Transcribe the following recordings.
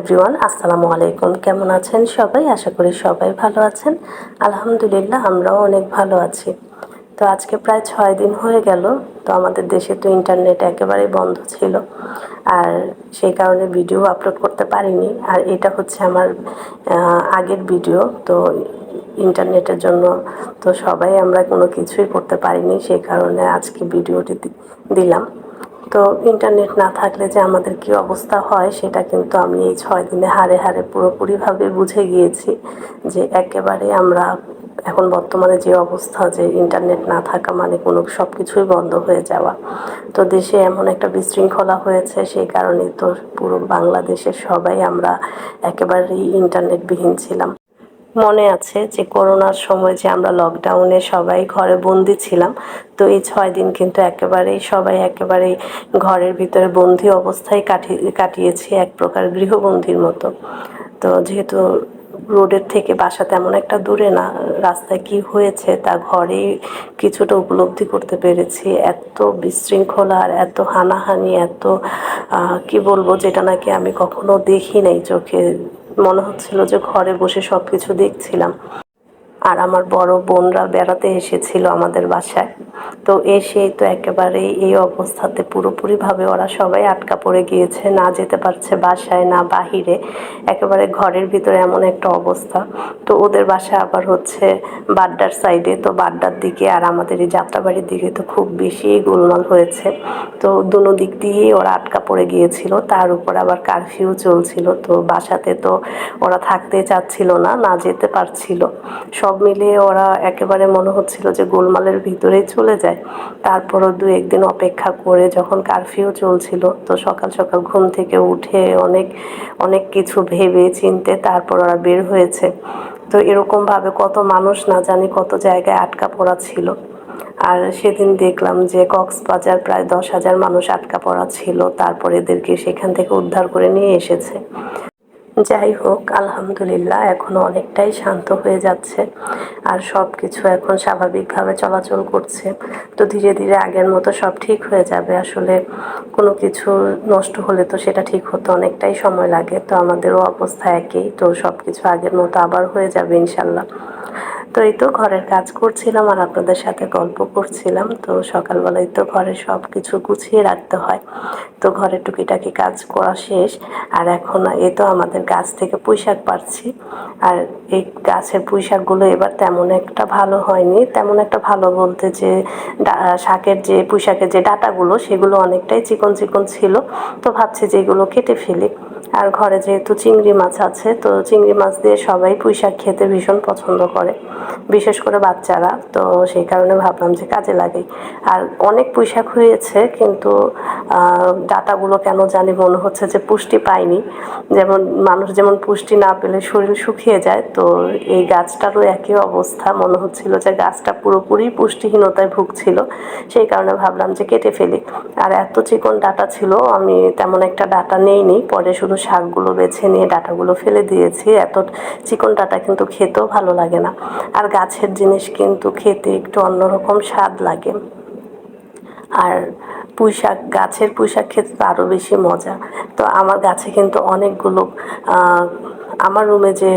Everyone, আসসালামু আলাইকুম। কেমন আছেন সবাই? আশা করি সবাই ভালো আছেন। আলহামদুলিল্লাহ, আমরাও অনেক ভালো আছি। তো আজকে প্রায় 6 দিন হয়ে গেল। তো আমাদের দেশে তো ইন্টারনেট একেবারেই বন্ধ ছিল, আর সেই কারণে ভিডিও আপলোড করতে পারিনি। আর এটা হচ্ছে আমার আগের ভিডিও। তো ইন্টারনেটের জন্য তো সবাই আমরা কোনো কিছুই করতে পারিনি, সেই কারণে আজকে ভিডিওটি দিলাম। তো ইন্টারনেট না থাকলে যে আমাদের কী অবস্থা হয় সেটা কিন্তু আমি এই 6 দিনে হাড়ে হাড়ে পুরোপুরিভাবে বুঝে গিয়েছি যে একেবারে আমরা এখন বর্তমানে যে অবস্থা, যে ইন্টারনেট না থাকা মানে কোনো সব কিছুই বন্ধ হয়ে যাওয়া। তো দেশে এমন একটা বিশৃঙ্খলা হয়েছে, সেই কারণেই তো পুরো বাংলাদেশের সবাই আমরা একেবারেই ইন্টারনেটবিহীন ছিলাম। মনে আছে যে করোনার সময় যে আমরা লকডাউনে সবাই ঘরে বন্দি ছিলাম। তো এই 6 দিন কিন্তু একেবারেই ঘরের ভিতরে বন্দি অবস্থায় কাটিয়েছি, এক প্রকার গৃহবন্দির মতো। তো যেহেতু রোডের থেকে বাসা তেমন একটা দূরে না, রাস্তায় কি হয়েছে তা ঘরেই কিছুটা উপলব্ধি করতে পেরেছি। এত বিশৃঙ্খলা আর এত হানাহানি, এত কি বলবো, যেটা নাকি আমি কখনো দেখি নাই চোখে। মনে হচ্ছিল যে ঘরে বসে সব কিছু দেখছিলাম। আর আমার বড় বোনরা বেড়াতে এসেছিল আমাদের বাসায়। তো এসেই তো একেবারেই এই অবস্থাতে পুরোপুরিভাবে ওরা সবাই আটকা পড়ে গিয়েছে, না যেতে পারছে বাসায় না বাহিরে, একেবারে ঘরের ভিতরে এমন একটা অবস্থা। তো ওদের বাসা আবার হচ্ছে বাড্ডার সাইডে, তো বাড্ডার দিকে আর আমাদের এই যাত্রাবাড়ির দিকে তো খুব বেশি গোলমাল হয়েছে। তো দুনো দিক দিয়েই ওরা আটকা পড়ে গিয়েছিল, তার উপর আবার কারফিউ চলছিল। তো বাসাতে তো ওরা থাকতে চাচ্ছিল না, না যেতে পারছিল। সব মিলিয়ে ওরা একেবারে মনে হচ্ছিল যে গোলমালের ভিতরেই চলে যায়। তারপরও 2-1 দিন অপেক্ষা করে যখন কারফিউ চলছিল, তো সকাল সকাল ঘুম থেকে উঠে অনেক অনেক কিছু ভেবে চিনতে তারপর ওরা বের হয়েছে। তো এরকমভাবে কত মানুষ না জানি কত জায়গায় আটকা পড়া ছিল। আর সেদিন দেখলাম যে কক্সবাজার প্রায় 10,000 মানুষ আটকা পড়া ছিল, তারপর এদেরকে সেখান থেকে উদ্ধার করে নিয়ে এসেছে। যাই হোক, আলহামদুলিল্লাহ এখন অনেকটাই শান্ত হয়ে যাচ্ছে, আর সব কিছু এখন স্বাভাবিকভাবে চলাচল করছে। তো ধীরে ধীরে আগের মতো সব ঠিক হয়ে যাবে। আসলে কোনো কিছু নষ্ট হলে তো সেটা ঠিক হতে অনেকটাই সময় লাগে। তো আমাদেরও অবস্থা একই, তো সব কিছু আগের মতো আবার হয়ে যাবে ইনশাল্লাহ। তো এই তো ঘরের কাজ করছিলাম আর আপনাদের সাথে গল্প করছিলাম। তো সকালবেলায় তো ঘরে সব কিছু গুছিয়ে রাখতে হয়। তো ঘরের টুকিটাকি কাজ করা শেষ। আর এখন এই তো আমাদের গাছ থেকে পুঁইশাক পাড়ছি। আর এই গাছের পুঁইশাকগুলো এবার তেমন একটা ভালো হয়নি। তেমন একটা ভালো বলতে যে শাকের যে পুঁইশাকের যে ডাঁটাগুলো সেগুলো অনেকটাই চিকন চিকন ছিল। তো ভাবছি যে এগুলো কেটে ফেলি। আর ঘরে যেহেতু চিংড়ি মাছ আছে, তো চিংড়ি মাছ দিয়ে সবাই পুঁইশাক খেতে ভীষণ পছন্দ করে, বিশেষ করে বাচ্চারা। তো সেই কারণে ভাবলাম যে কাজে লাগাই। আর অনেক পুঁইশাক হয়েছে, কিন্তু ডাঁটাগুলো কেন জানি মনে হচ্ছে যে পুষ্টি পায়নি। যেমন মানুষ যেমন পুষ্টি না পেলে শরীর শুকিয়ে যায়, তো এই গাছটারও একই অবস্থা। মনে হচ্ছিল যে গাছটা পুরোপুরি পুষ্টিহীনতায় ভুগছিল, সেই কারণে ভাবলাম যে কেটে ফেলি। আর এত চিকন ডাঁটা ছিল, আমি তেমন একটা ডাঁটা নেইনি, পরে শুধু শাকগুলো বেছে নিয়ে ডাঁটাগুলো ফেলে দিয়েছি। এত চিকন ডাঁটা কিন্তু খেতেও ভালো লাগে না। আর গাছের জিনিস কিন্তু খেতে একটু অন্যরকম স্বাদ লাগে। আর গাছের পুঁইশাক খেতে তো আরও বেশি মজা। তো আমার গাছে কিন্তু অনেকগুলো, আমার রুমে যে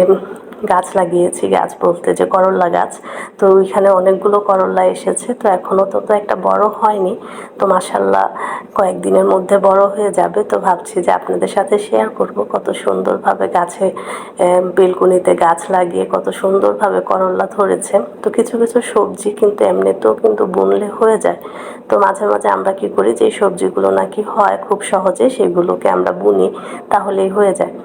গাছ লাগিয়েছি, গাছ বলতে যে করল্লা গাছ, তো ওইখানে অনেকগুলো করল্লা এসেছে। তো এখনও তো একটা বড় হয়নি, তো মাশাল্লাহ কয়েকদিনের মধ্যে বড় হয়ে যাবে। তো ভাবছি যে আপনাদের সাথে শেয়ার করব কত সুন্দরভাবে গাছে, বেলকনিতে গাছ লাগিয়ে কত সুন্দরভাবে করল্লা ধরেছে। তো কিছু কিছু সবজি কিন্তু এমনিতেও কিন্তু বুনলে হয়ে যায়। তো মাঝে মাঝে আমরা কি করি, যে সবজিগুলো নাকি হয় খুব সহজে সেগুলোকে আমরা বুনি, তাহলেই হয়ে যায়।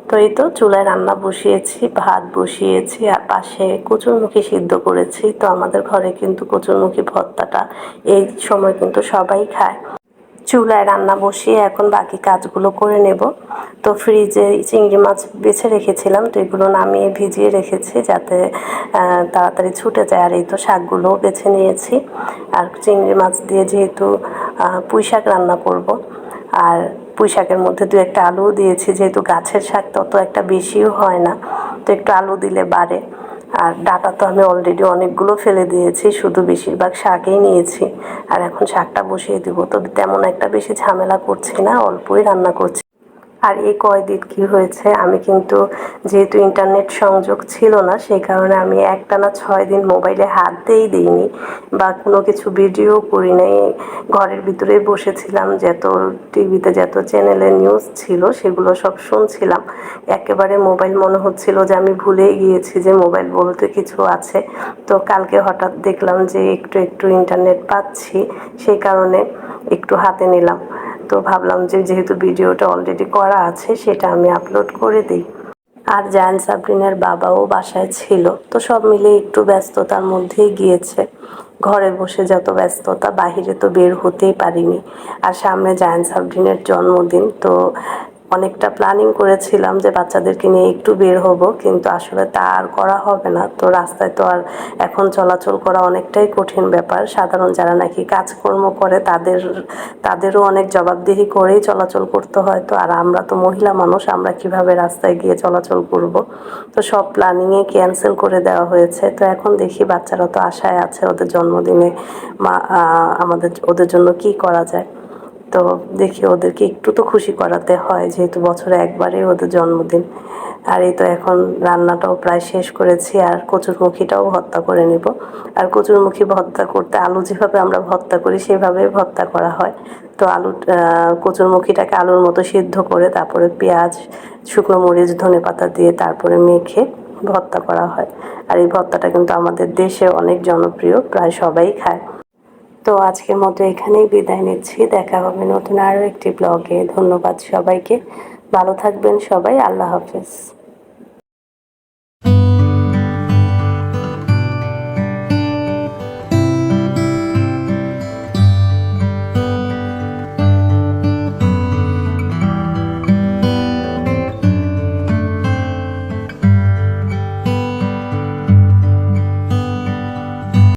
তো এই তো চুলায় রান্না বসিয়েছি, ভাত বসিয়েছি, আর পাশে কচুরমুখী সিদ্ধ করেছি। তো আমাদের ঘরে কিন্তু কচুরমুখী ভর্তাটা এই সময় কিন্তু সবাই খায়। চুলায় রান্না বসিয়ে এখন বাকি কাজগুলো করে নেব। তো ফ্রিজে চিংড়ি মাছ বেছে রেখেছিলাম, তো এগুলো নামিয়ে ভিজিয়ে রেখেছি যাতে তাড়াতাড়ি ছুটে যায়। আর এই তো শাকগুলোও বেছে নিয়েছি। আর চিংড়ি মাছ দিয়ে যেহেতু পুঁইশাক রান্না করব, আর পুঁইশাকের মধ্যে 2-1টা আলুও দিয়েছি, যেহেতু গাছের শাক তত একটা বেশিও হয় না, তো একটু আলু দিলে বাড়ে। আর ডাঁটা তো আমি অলরেডি অনেকগুলো ফেলে দিয়েছি, শুধু বেশিরভাগ শাকই নিয়েছি। আর এখন শাকটা বসিয়ে দিব। তো তেমন একটা বেশি ঝামেলা করছি না, অল্পই রান্না করছি। আর এই কয়দিন কী হয়েছে, আমি কিন্তু যেহেতু ইন্টারনেট সংযোগ ছিল না, সেই কারণে আমি একটানা 6 দিন মোবাইলে হাতই দিইনি বা কোনো কিছু ভিডিও করি নাই। ঘরের ভিতরেই বসেছিলাম, যত টিভিতে যত চ্যানেলে নিউজ ছিল সেগুলো সব শুনছিলাম। একেবারে মোবাইল মনে হচ্ছিল যে আমি ভুলেই গিয়েছি যে মোবাইল বলতে কিছু আছে। তো কালকে হঠাৎ দেখলাম যে একটু একটু ইন্টারনেট পাচ্ছি, সেই কারণে একটু হাতে নিলাম। তো ভাবলাম যে যেহেতু ভিডিওটা অলরেডি করা আছে সেটা আমি আপলোড করে দিই। আর জায়ান সাবরিনের বাবাও বাসায় ছিল, তো সব মিলে একটু ব্যস্ততার মধ্যেই গিয়েছে। ঘরে বসে যত ব্যস্ততা, বাহিরে তো বের হতেই পারিনি। আর সামনে জায়ান সাবরিনের জন্মদিন, তো অনেকটা প্ল্যানিং করেছিলাম যে বাচ্চাদেরকে নিয়ে একটু বের হব, কিন্তু আসলে তা আর করা হবে না। তো রাস্তায় তো আর এখন চলাচল করা অনেকটাই কঠিন ব্যাপার। সাধারণ যারা নাকি কাজকর্ম করে তাদেরও অনেক জবাবদিহি করেই চলাচল করতে হয়। তো আর আমরা তো মহিলা মানুষ, আমরা কিভাবে রাস্তায় গিয়ে চলাচল করব? তো সব প্ল্যানিংয়ে ক্যান্সেল করে দেওয়া হয়েছে। তো এখন দেখি বাচ্চারা তো আশায় আছে ওদের জন্মদিনে ওদের জন্য কি করা যায়। তো দেখি ওদেরকে একটু তো খুশি করাতে হয়, যেহেতু বছরে একবারই ওদের জন্মদিন। আর এই তো এখন রান্নাটাও প্রায় শেষ করেছি, আর কচুরমুখিটাও ভর্তা করে নিব। আর কচুরমুখি ভর্তা করতে আলু যেভাবে আমরা ভর্তা করি সেভাবেই ভর্তা করা হয়। তো কচুরমুখিটাকে আলুর মতো সিদ্ধ করে তারপরে পেঁয়াজ, শুকনো মরিচ, ধনেপাতা দিয়ে তারপরে মেখে ভর্তা করা হয়। আর এই ভর্তাটা কিন্তু আমাদের দেশে অনেক জনপ্রিয়, প্রায় সবাই খায়। তো আজকের মতো এখানেই বিদায় নিচ্ছি। দেখা হবে নতুন আরও একটি ব্লগে। ধন্যবাদ সবাইকে। ভালো থাকবেন সবাই। আল্লাহ হাফেজ।